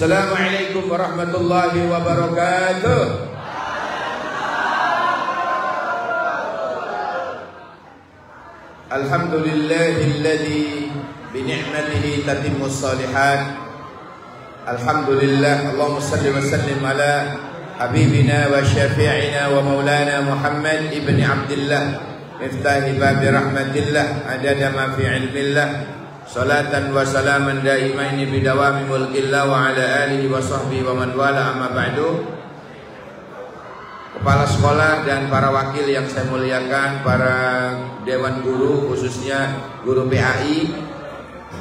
Assalamualaikum warahmatullahi wabarakatuh. Alhamdulillahilladzi bi ni'matihi tatimmus shalihat. Alhamdulillah, Allahumma shalli wa sallim ala habibina wa syafi'ina wa maulana Muhammad ibn Abdullah miftahi babi rahmatillah adada ma fi ilmillah. Salatan wa salaman daimaini bidawami mulkillah wa ala alihi wa sahbihi wa man wala, amma ba'du. Kepala sekolah dan para wakil yang saya muliakan, para dewan guru, khususnya guru PAI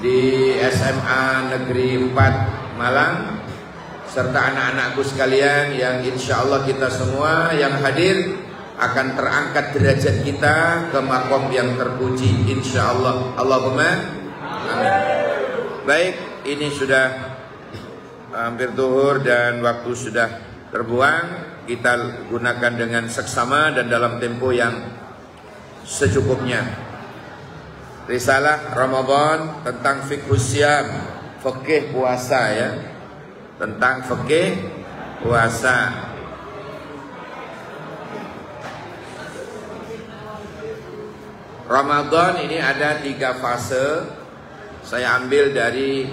di SMA Negeri 4 Malang, serta anak-anakku sekalian yang insya Allah kita semua yang hadir akan terangkat derajat kita ke makom yang terpuji insya Allah. Allahumma amin. Baik, ini sudah hampir zuhur dan waktu sudah terbuang. Kita gunakan dengan seksama dan dalam tempo yang secukupnya. Risalah Ramadan tentang fiqhus syam, fikih puasa ya. Tentang fikih puasa. Ramadan ini ada 3 fase. Saya ambil dari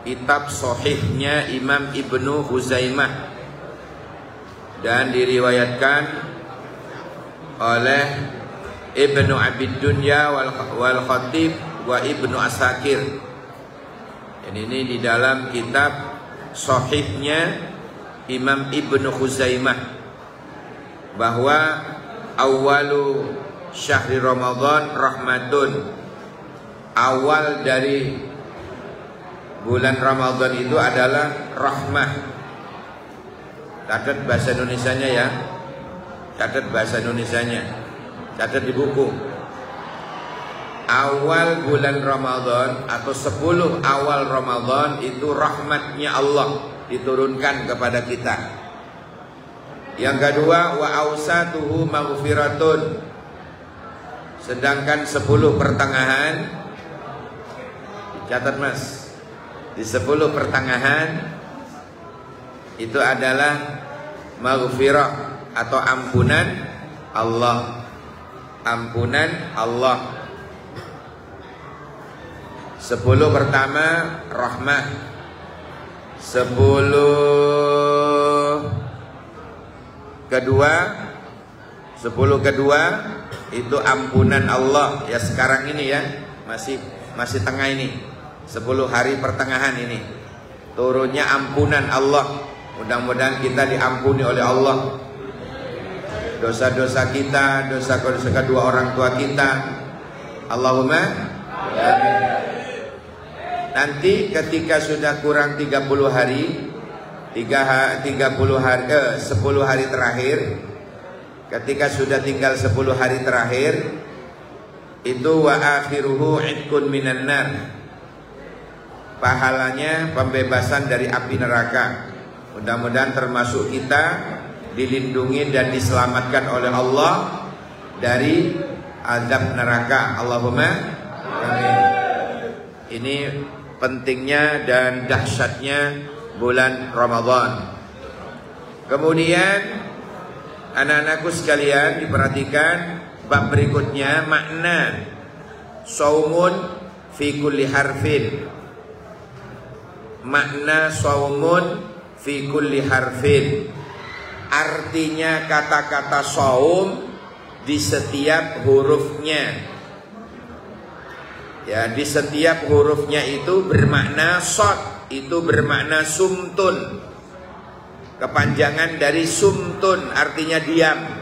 kitab Sahihnya Imam Ibnu Huzaimah dan diriwayatkan oleh Ibnu Abid Dunya wal Khatib wa Ibnu Asakir. Ini di dalam kitab Sahihnya Imam Ibnu Huzaimah bahwa awalu syahri Ramadan rahmatun. Awal dari bulan Ramadan itu adalah rahmah. Catat bahasa Indonesianya ya. Catat bahasa Indonesianya. Catat di buku. Awal bulan Ramadan atau 10 awal Ramadan itu rahmatnya Allah diturunkan kepada kita. Yang kedua, wa ausatuhu maghfiratun. Sedangkan 10 pertengahan, catat mas, di 10 pertengahan itu adalah maghfirah atau ampunan Allah. Ampunan Allah. 10 pertama rahmah, 10 kedua itu ampunan Allah. Ya sekarang ini ya, masih tengah ini. 10 hari pertengahan ini turunnya ampunan Allah. Mudah-mudahan kita diampuni oleh Allah dosa-dosa kita, dosa-dosa kedua orang tua kita. Allahumma amin. Nanti ketika sudah kurang 30 hari 10 hari terakhir, ketika sudah tinggal 10 hari terakhir, itu wa akhiruhu idkun minan nar. Pahalanya pembebasan dari api neraka. Mudah-mudahan termasuk kita dilindungi dan diselamatkan oleh Allah dari azab neraka. Allahumma amin. Ini pentingnya dan dahsyatnya bulan Ramadan. Kemudian anak-anakku sekalian diperhatikan bab berikutnya, makna saumun fi kulli harfin. Makna saumun fi kulli harfin, artinya kata-kata saum di setiap hurufnya. Ya, di setiap hurufnya itu bermakna shad, itu bermakna sumtun. Kepanjangan dari sumtun artinya diam.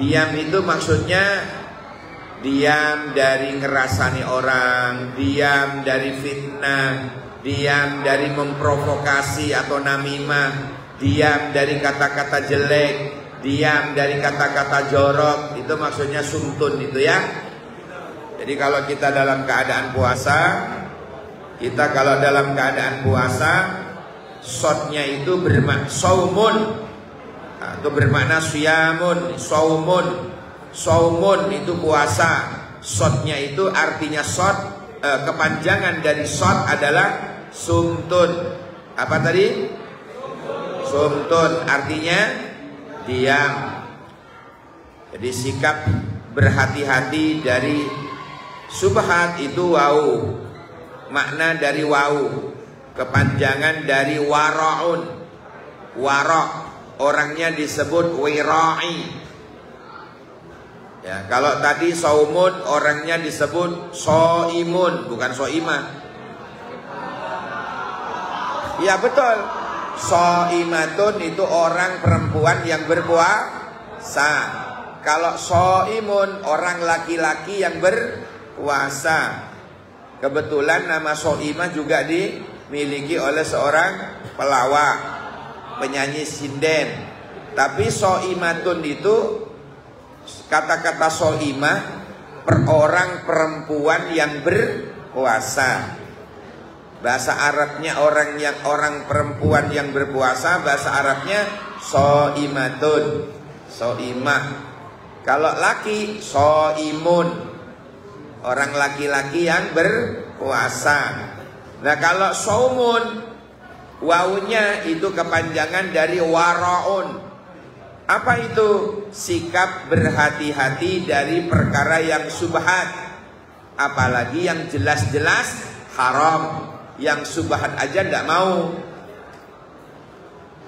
Diam itu maksudnya diam dari ngerasani orang, diam dari fitnah, diam dari memprovokasi atau namimah, diam dari kata-kata jelek, diam dari kata-kata jorok. Itu maksudnya sumtun itu ya. Jadi kalau kita dalam keadaan puasa, shotnya itu bermakna saumun, itu bermakna siyamun, saumun itu puasa. Shotnya itu artinya shot, kepanjangan dari shot adalah sumtun. Apa tadi? Sumtun, artinya diam. Jadi sikap berhati-hati dari subhat itu wau. Makna dari wau, kepanjangan dari wara'un. Wara', orangnya disebut wira'i. Ya, kalau tadi saumun, orangnya disebut soimun, bukan soimah. Ya betul. Soimatun itu orang perempuan yang berpuasa. Kalau soimun, orang laki-laki yang berpuasa. Kebetulan nama soimah juga dimiliki oleh seorang pelawak, penyanyi sinden. Tapi soimatun itu, kata-kata soimah, orang perempuan yang berpuasa. Bahasa Arabnya orang perempuan yang berpuasa, bahasa Arabnya soimatun, soimah. Kalau laki soimun, orang laki-laki yang berpuasa. Nah kalau saumun, wawunya itu kepanjangan dari wara'un. Apa itu? Sikap berhati-hati dari perkara yang subhat, apalagi yang jelas-jelas haram. Yang subhat aja tidak mau.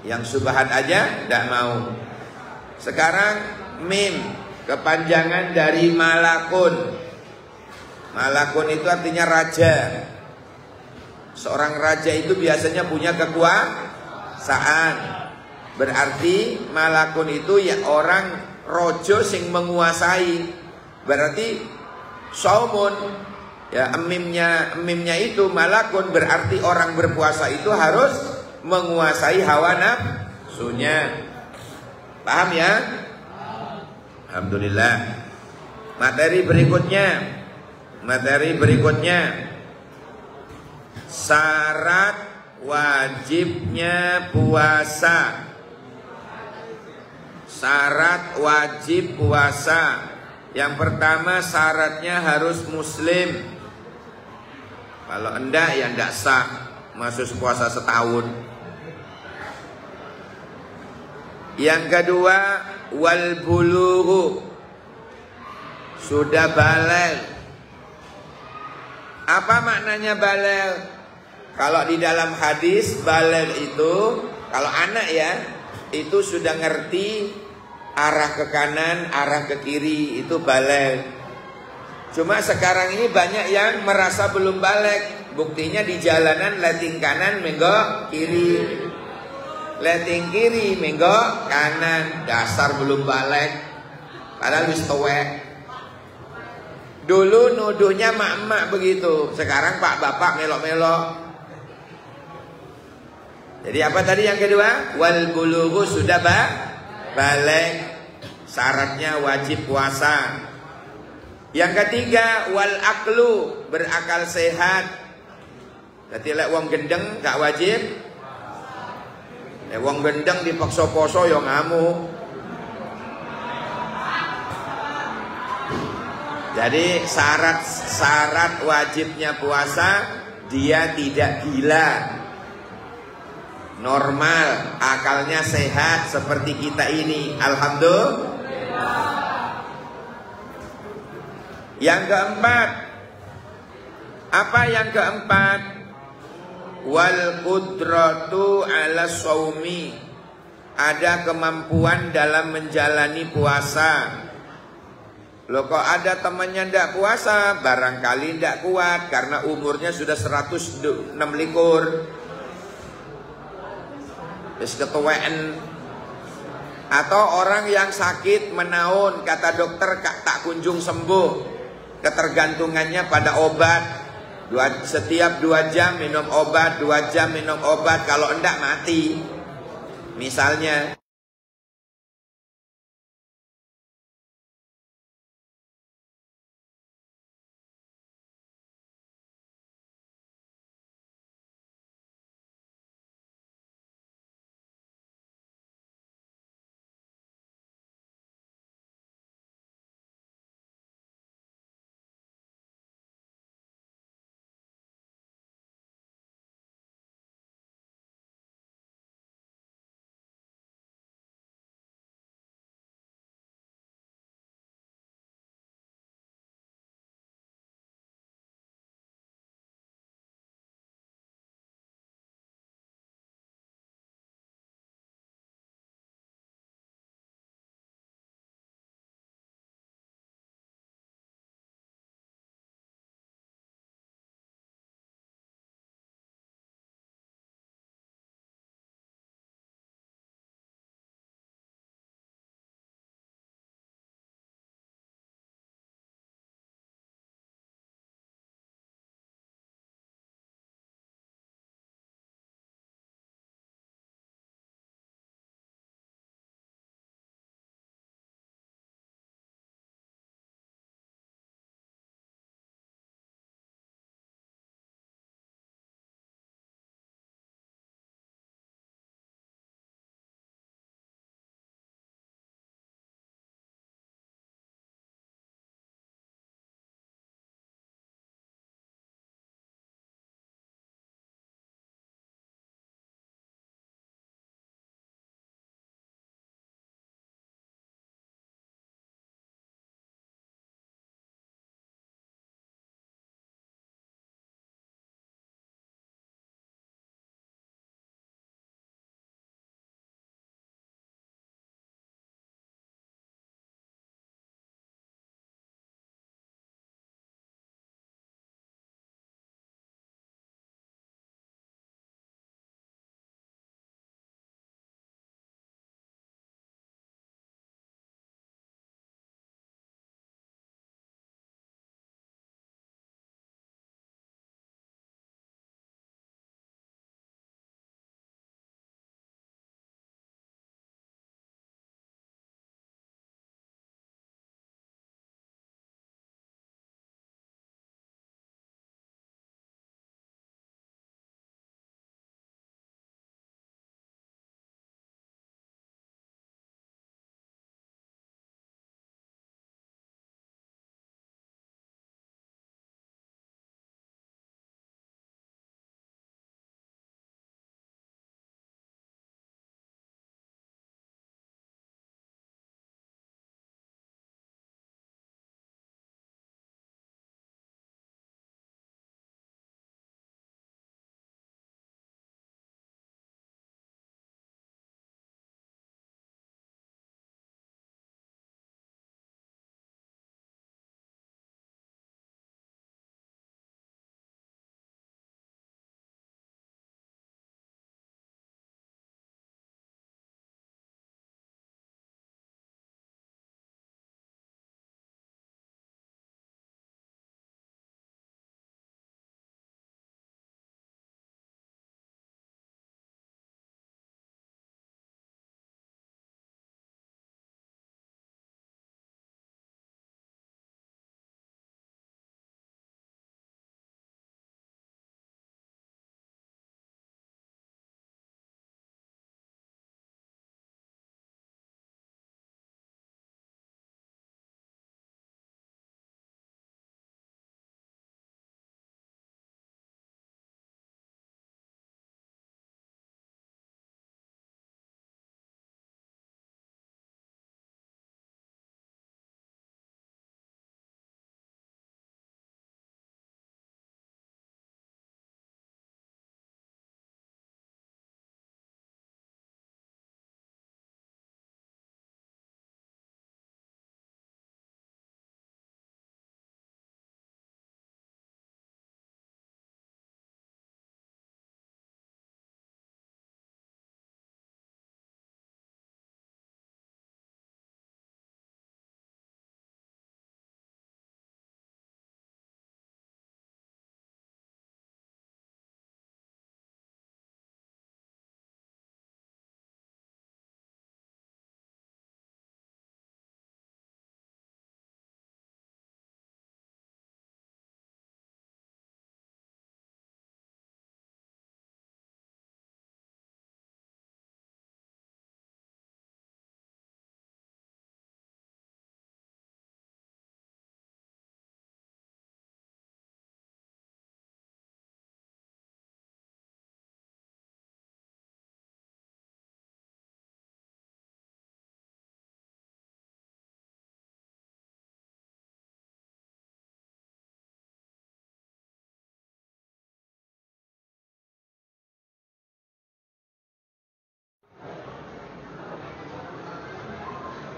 Yang subhat aja tidak mau. Sekarang mim, kepanjangan dari malakun. Malakun itu artinya raja. Seorang raja itu biasanya punya kekuasaan. Berarti malakun itu ya orang rojo sing menguasai. Berarti saumun, ya emimnya itu malakun, berarti orang berpuasa itu harus menguasai hawa nafsunya. Paham ya? Alhamdulillah. Materi berikutnya, syarat wajibnya puasa. Syarat wajib puasa. Yang pertama, syaratnya harus muslim. Kalau enggak ya enggak sah, masuk puasa setahun. Yang kedua, wal bulughu, sudah baligh. Apa maknanya baligh? Kalau di dalam hadis baligh itu, kalau anak ya, itu sudah ngerti arah ke kanan, arah ke kiri, itu baligh. Cuma sekarang ini banyak yang merasa belum baligh. Buktinya di jalanan lighting kanan menggok kiri, lighting kiri menggok kanan. Dasar belum baligh, padahal wis tuwek. Dulu nuduhnya mak-mak begitu, sekarang pak bapak melok-melok. Jadi apa tadi yang kedua? Wal bulughu, sudah baligh, syaratnya wajib puasa. Yang ketiga, wal aklu, berakal sehat. Jadi lek wong gendeng gak wajib. Lek wong gendeng dipaksa poso yo ngamuk. Jadi syarat wajibnya puasa, dia tidak gila, normal, akalnya sehat seperti kita ini. Alhamdulillah. Yang keempat, apa yang keempat? Wal qudratu ala shaumi, ada kemampuan dalam menjalani puasa. Loh kok ada temannya ndak puasa, barangkali ndak kuat karena umurnya sudah 106 likur, wis ketuweken. Atau orang yang sakit menaun, kata dokter tak kunjung sembuh, ketergantungannya pada obat. Setiap 2 jam minum obat, 2 jam minum obat, kalau enggak mati. Misalnya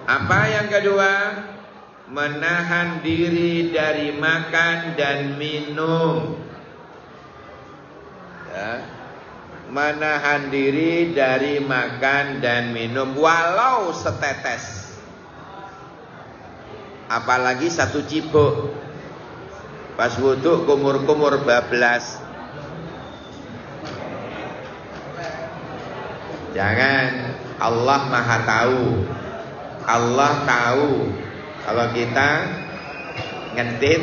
Apa yang kedua? Menahan diri dari makan dan minum. Ya. Menahan diri dari makan dan minum walau setetes. Apalagi satu cibuk. Pas wudhu kumur-kumur bablas. Jangan. Allah Maha tahu. Allah tahu kalau kita ngentit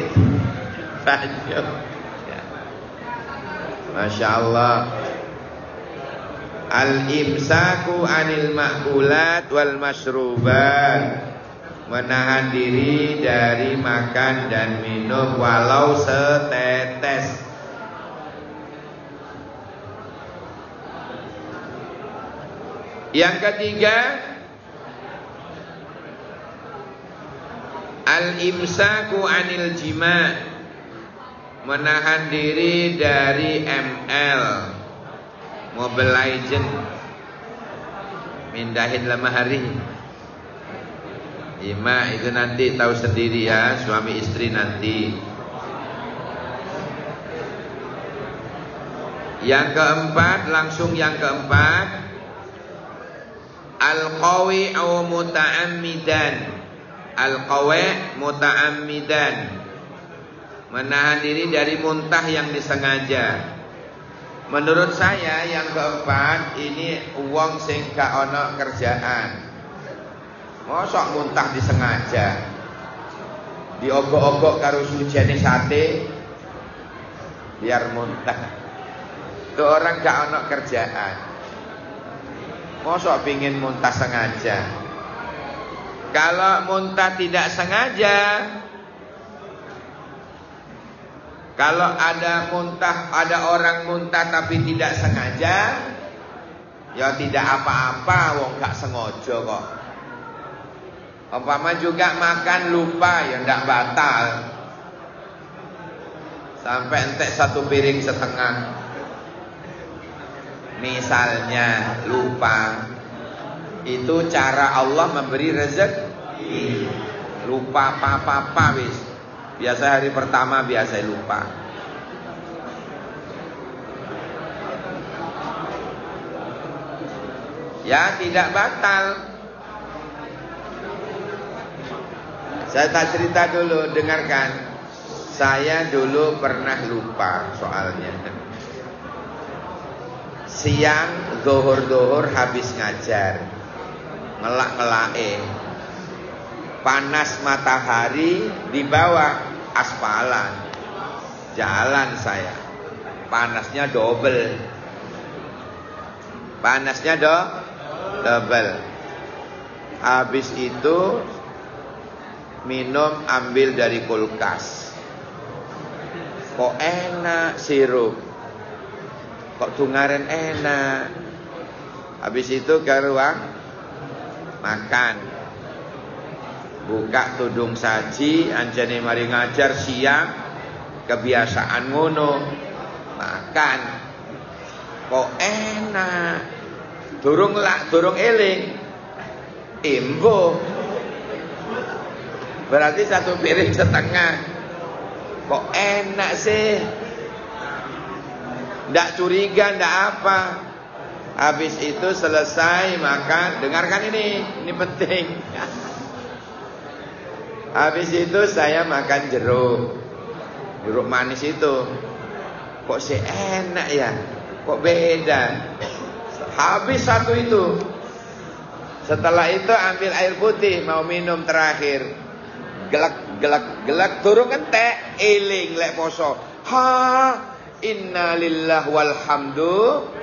banyak. Ya. Masya Allah. Al-imsaku anil ma'kulat wal masyrubat. Menahan diri dari makan dan minum walau setetes. Yang ketiga, al-imsaku anil jima'. Menahan diri dari ML, Mobile Legend. Mindahin lama hari. Ima itu nanti tahu sendiri ya, suami istri nanti. Yang keempat, langsung yang keempat, al-qawi au muta'ammidan. Al-qawi muta'ammidan. Menahan diri dari muntah yang disengaja. Menurut saya yang keempat ini wong sing gak ono kerjaan. Mosok muntah disengaja. Diogok-ogok karo sujane sate biar muntah. Itu orang gak ono kerjaan. Mosok pingin muntah sengaja. Kalau muntah tidak sengaja, kalau ada orang muntah tapi tidak sengaja, ya tidak apa-apa, wong gak sengaja kok. Umpama juga makan lupa, ya ndak batal. Sampai entek satu piring setengah. Misalnya lupa. Itu cara Allah memberi rezeki. Lupa apa-apa wis. Biasa hari pertama biasa lupa. Ya tidak batal. Saya tak cerita dulu, dengarkan. Saya dulu pernah lupa soalnya. Siang zuhur habis ngajar, ngelak-ngelake. Panas matahari di bawah aspalan. Jalan saya. Panasnya double. Panasnya double. Habis itu minum ambil dari kulkas. Kok enak sirup. Kok tungaren enak. Habis itu ke ruang makan. Buka tudung saji, anjane mari ngajar siang. Kebiasaan ngono. Makan. Kok enak. Durung eling. Imbo. Berarti satu piring setengah. Kok enak sih? Ndak curiga, ndak apa. Habis itu selesai makan. Dengarkan ini penting. Habis itu saya makan jeruk manis itu. Kok sih enak ya? Kok beda? Habis satu itu. Setelah itu ambil air putih, mau minum terakhir. Gelak turun entek eling lek poso. Innalillah walhamdu.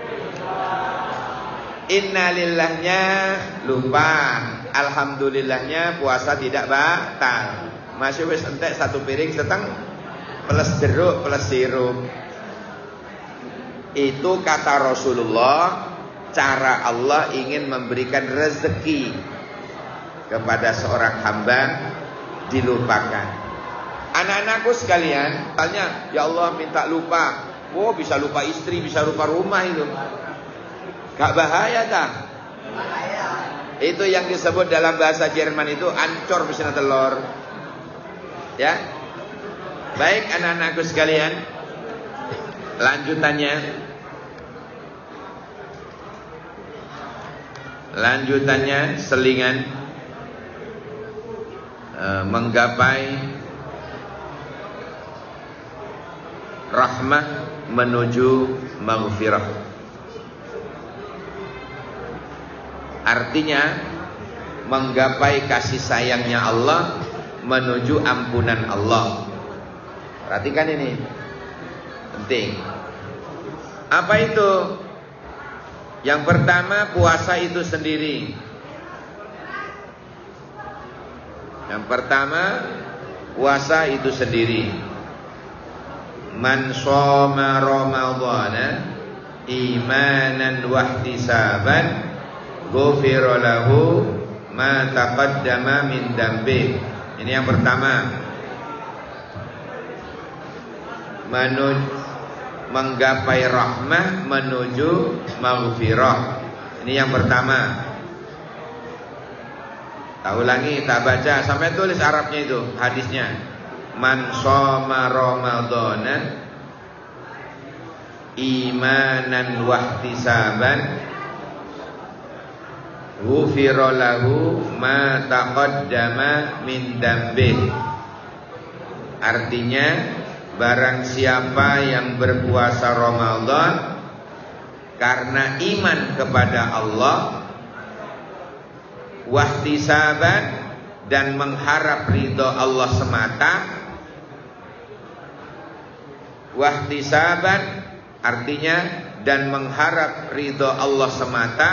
Innalillahnya lupa, alhamdulillahnya puasa tidak batal. Masih wis entek satu piring setengah plus jeruk plus sirup. Itu kata Rasulullah, cara Allah ingin memberikan rezeki kepada seorang hamba dilupakan. Anak-anakku sekalian, tanya, ya Allah minta lupa. Oh, bisa lupa istri, bisa lupa rumah itu. Gak bahaya tak? Itu yang disebut dalam bahasa Jerman itu ancur mesin telur. Ya. Baik anak-anakku sekalian. Lanjutannya selingan menggapai rahmah menuju maghfirah. Artinya menggapai kasih sayangnya Allah menuju ampunan Allah. Perhatikan ini, penting. Apa itu? Yang pertama, puasa itu sendiri. Yang pertama, puasa itu sendiri. Man shoma ramadhana imanan wahtisaban ghufira lahu ma taqaddama min dambi. Ini yang pertama. Menggapai rahmah menuju maghfirah. Ini yang pertama. Tak ulangi, tak baca, sampai tulis Arabnya itu, hadisnya. Man shoma ramadhana imanan wahtisaban ghufira lahu ma taqaddama min dambi. Artinya, barang siapa yang berpuasa Ramadan karena iman kepada Allah, wahtisaban dan mengharap ridho Allah semata. Wahtisaban artinya dan mengharap ridho Allah semata.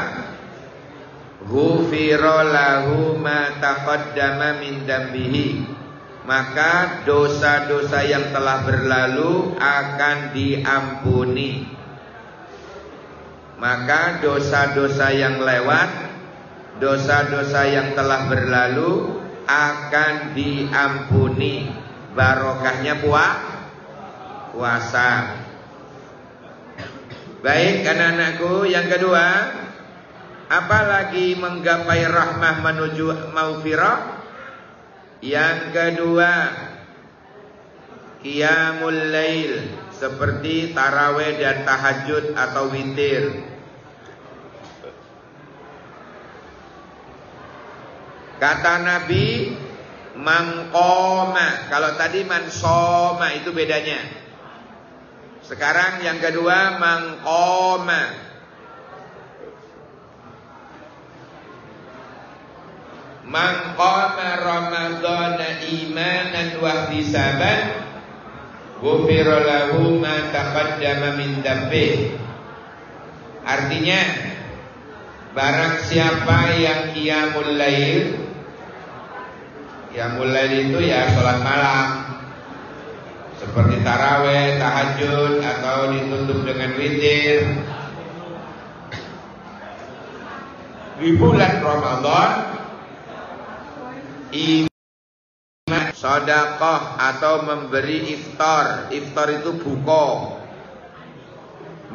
Ghufira lahu ma taqaddama min dambihi, maka dosa-dosa yang telah berlalu akan diampuni. Maka dosa-dosa yang lewat, dosa-dosa yang telah berlalu akan diampuni. Barokahnya puasa. Baik anak-anakku, yang kedua, apalagi menggapai rahmah menuju maghfirah? Yang kedua, qiyamul lail, seperti tarawih dan tahajud atau witir. Kata Nabi, man qoma. Kalau tadi man soma itu bedanya. Sekarang yang kedua, man qoma. Man qama ramadhana imanan wa ihtisaban ghufira lahu ma taqaddama min dambi. Artinya, barang siapa yang qiyamul lail. Qiyamul lail itu ya sholat malam, seperti tarawih, tahajud atau ditutup dengan witir di bulan Ramadan. Iman, sedekah atau memberi iftar. Iftar itu buka.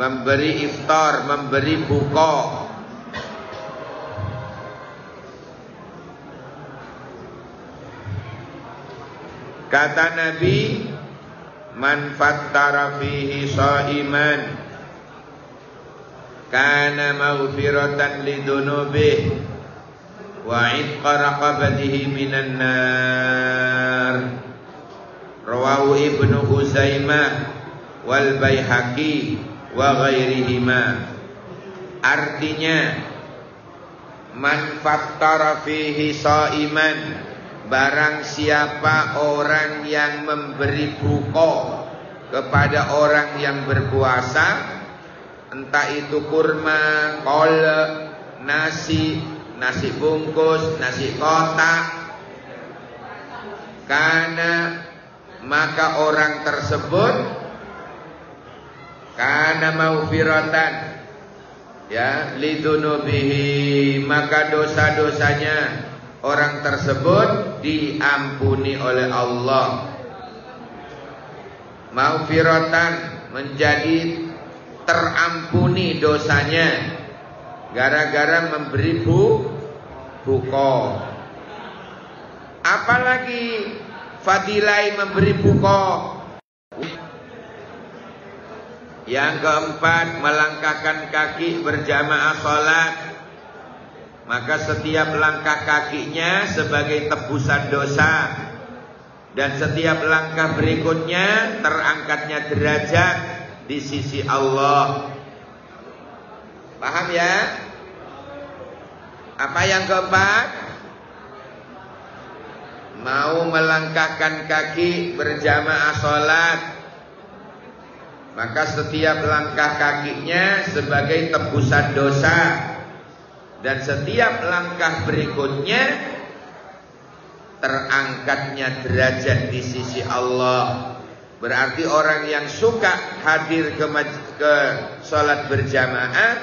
Memberi iftar, memberi buka. Kata Nabi, man fattara fihi shaiman kana maghfiratan lidunubihi wa itqa raqabatihi minan nar. Rawahu Ibnu Huzaimah wal Baihaqi wa ghairihima. Artinya, man fattara fihi shaiman, barang siapa orang yang memberi buka kepada orang yang berpuasa, entah itu kurma, kolak, nasi bungkus, nasi kotak, karena maka orang tersebut kana maghfiratan, ya, lidunubihi, maka dosa-dosanya orang tersebut diampuni oleh Allah. Maghfiratan menjadi terampuni dosanya gara-gara memberi buko. Apalagi fadilai memberi buko. Yang keempat, melangkahkan kaki berjamaah sholat. Maka setiap langkah kakinya sebagai tebusan dosa, dan setiap langkah berikutnya terangkatnya derajat di sisi Allah. Paham ya? Apa yang keempat? Mau melangkahkan kaki berjamaah sholat, maka setiap langkah kakinya sebagai tebusan dosa, dan setiap langkah berikutnya terangkatnya derajat di sisi Allah. Berarti orang yang suka hadir ke sholat berjamaah,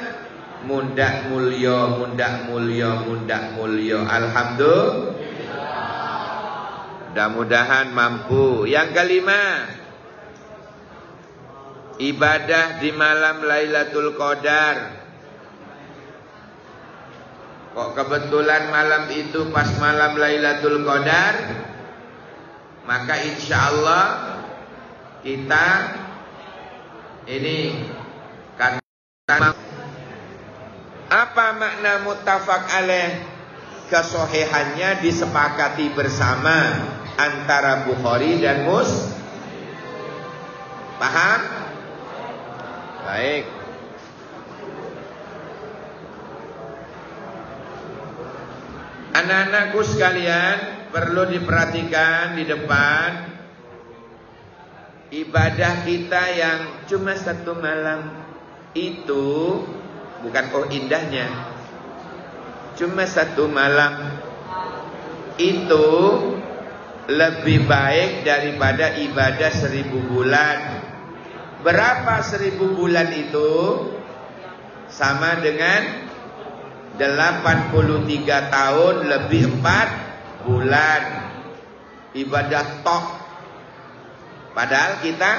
mundak mulya, mundak mulya, mundak mulya. Alhamdulillah. Mudah-mudahan mampu. Yang kelima, ibadah di malam Lailatul Qadar. Kok kebetulan malam itu pas malam Lailatul Qadar, maka insya Allah kita ini kan. Apa makna muttafaq alaih? Kesohihannya disepakati bersama antara Bukhari dan Muslim. Paham? Baik. Anak-anakku sekalian, perlu diperhatikan di depan, ibadah kita yang cuma satu malam itu bukan indahnya. Cuma satu malam itu lebih baik daripada ibadah 1000 bulan. Berapa 1000 bulan itu? Sama dengan 83 tahun lebih 4 bulan ibadah tok. Padahal kita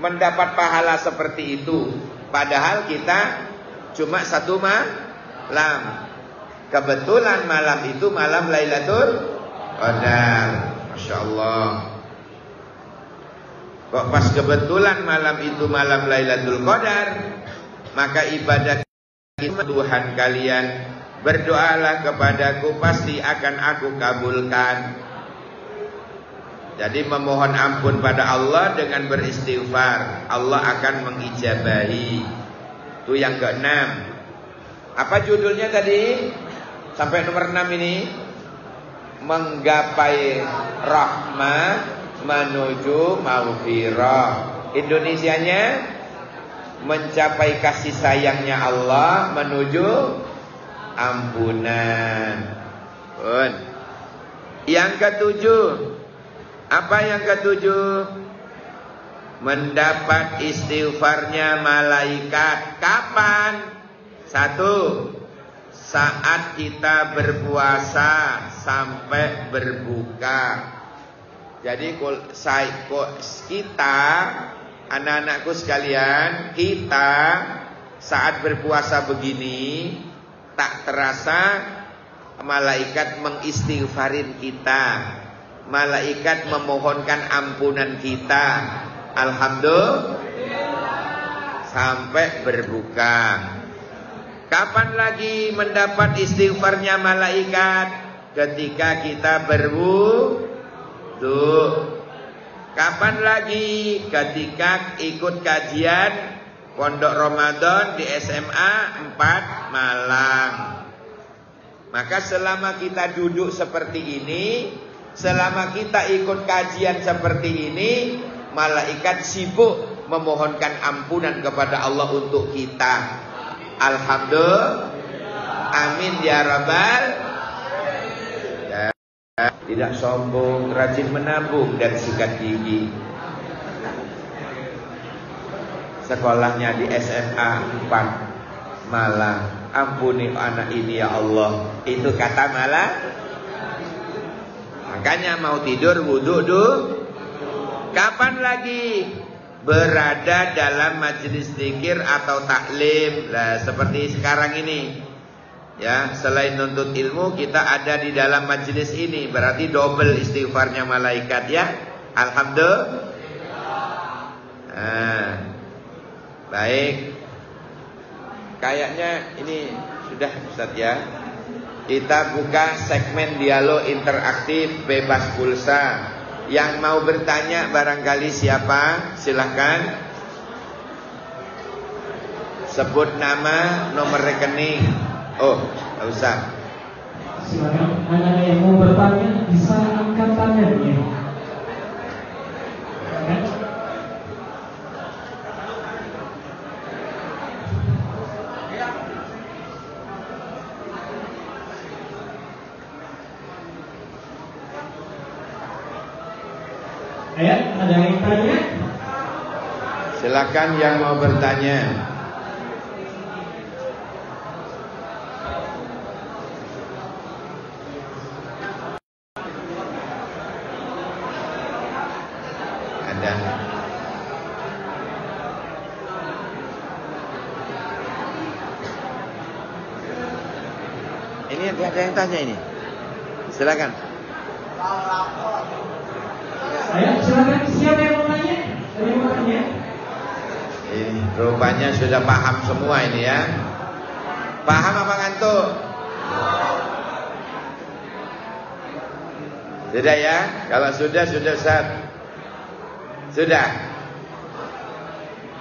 mendapat pahala seperti itu, padahal kita cuma satu malam. Kebetulan malam itu malam Lailatul Qadar. Masya Allah. Kok pas kebetulan malam itu malam Lailatul Qadar, maka ibadah Tuhan kalian, berdoalah kepadaku, pasti akan aku kabulkan. Jadi memohon ampun pada Allah dengan beristighfar, Allah akan mengijabahi. Itu yang keenam. Apa judulnya tadi? Sampai nomor 6 ini. Menggapai rahmah menuju maghfirah. Indonesianya mencapai kasih sayangnya Allah menuju ampunan. Yang ketujuh, apa yang ketujuh? Mendapat istighfarnya malaikat. Kapan? Satu, saat kita berpuasa sampai berbuka. Jadi kita, anak-anakku sekalian, kita saat berpuasa begini, tak terasa malaikat mengistighfarin kita, malaikat memohonkan ampunan kita. Alhamdulillah. Sampai berbuka. Kapan lagi mendapat istighfarnya malaikat? Ketika kita berwudu. Kapan lagi? Ketika ikut kajian Pondok Ramadan di SMA 4 Malang. Maka selama kita duduk seperti ini, selama kita ikut kajian seperti ini, malaikat sibuk memohonkan ampunan kepada Allah untuk kita. Alhamdulillah. Amin ya rabbal. Ya, tidak sombong, rajin menabung dan sikat gigi. Sekolahnya di SMA 4 Malang. Ampuni anak ini ya Allah. Itu kata malah. Makanya mau tidur wudu dulu. Kapan lagi? Berada dalam majelis zikir atau taklim. Lah seperti sekarang ini. Ya, selain nuntut ilmu, kita ada di dalam majelis ini, berarti double istighfarnya malaikat ya. Alhamdulillah. Baik. Kayaknya ini sudah Ustaz ya. Kita buka segmen dialog interaktif bebas pulsa. Yang mau bertanya barangkali siapa? Silahkan. Sebut nama, nomor rekening. Oh, nggak usah. Silakan, ada yang mau bertanya bisa angkat tangannya. Ayo, ada yang tanya? Silakan yang mau bertanya. Ada. Ini ada yang tanya ini. Silakan. Ayo, silakan, siapa yang mau tanya? Ada yang mau tanya? Ini rupanya sudah paham semua ini ya. Paham apa ngantuk? Sudah ya? Kalau sudah Ustaz. Sudah.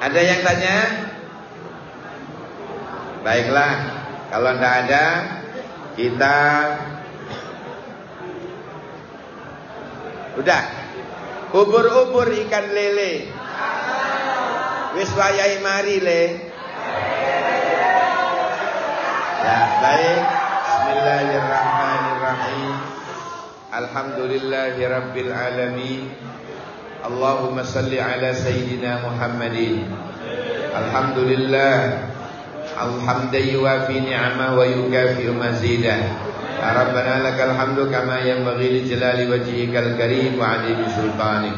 Ada yang tanya? Baiklah. Kalau tidak ada, kita udah. Ubur-ubur ikan lele. Wis wayahe mari le. Ya, baik. Bismillahirrahmanirrahim. Alhamdulillahirabbil alamin. Allahumma salli ala sayyidina Muhammadin. Alhamdulillah. Alhamdan yuwafi ni'amah wa yukafi'u mazidah. Ya Rabbana lakal hamdu kama yanbaghi li jalali wajhikal karim wa 'azimi sultanik.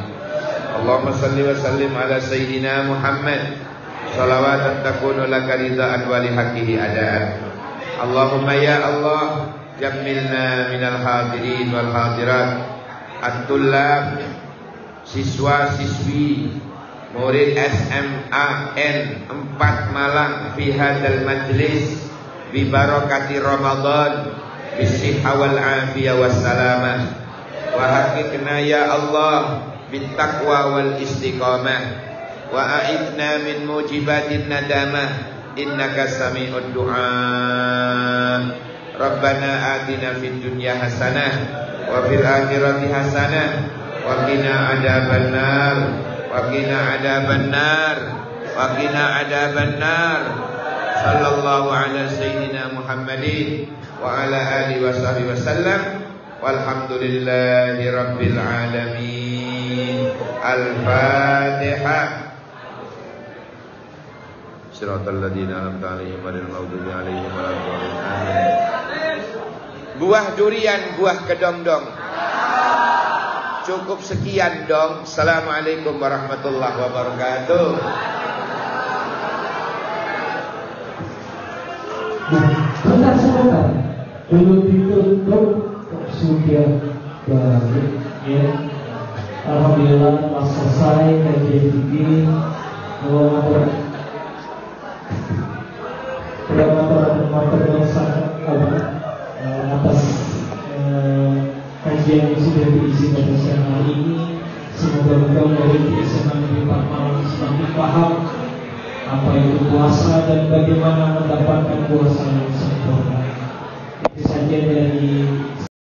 Allahumma salli wa sallim ala sayyidina Muhammad. Shalawatan takunu laka ridhaan wa li haqqihi adaan. Allahumma ya Allah, jammilna minal hadirin wal hadirat, at-tullab, siswa-siswi murid SMA N4 Malang fi hadzal majlis bi barakati Ramadan bisihha wal afiyah wassalamah wa haqiqna ya Allah bit taqwa wal istiqamah wa a'idna min mujibatin nadamah innaka sami'ud du'a. Rabbana atina fid dunya hasanah wa fil akhirati hasanah wa qina adzabannar wa qina adzabannar wa qina adzabannar. Sallallahu ala sayyidina Muhammadin wa ala alihi wa sahbihi wasallam. Walhamdulillahi rabbil alamin. Al-Fatihah. Shiratal ladzina an'amta 'alaihim ghairil maghdubi 'alaihim waladdallin. Amin. Buah durian, buah kedongdong. Cukup sekian dong. Assalamualaikum warahmatullahi wabarakatuh. Sebentar. Dulu ditutup sudah balik ya. Alhamdulillah telah selesai kajian ini. Berapa sangat atas kajian yang sudah diisi pada siang hari ini. Semoga dari SMA Negeri 4 Malang semakin paham apa itu puasa dan bagaimana mendapatkan puasa yang sempurna.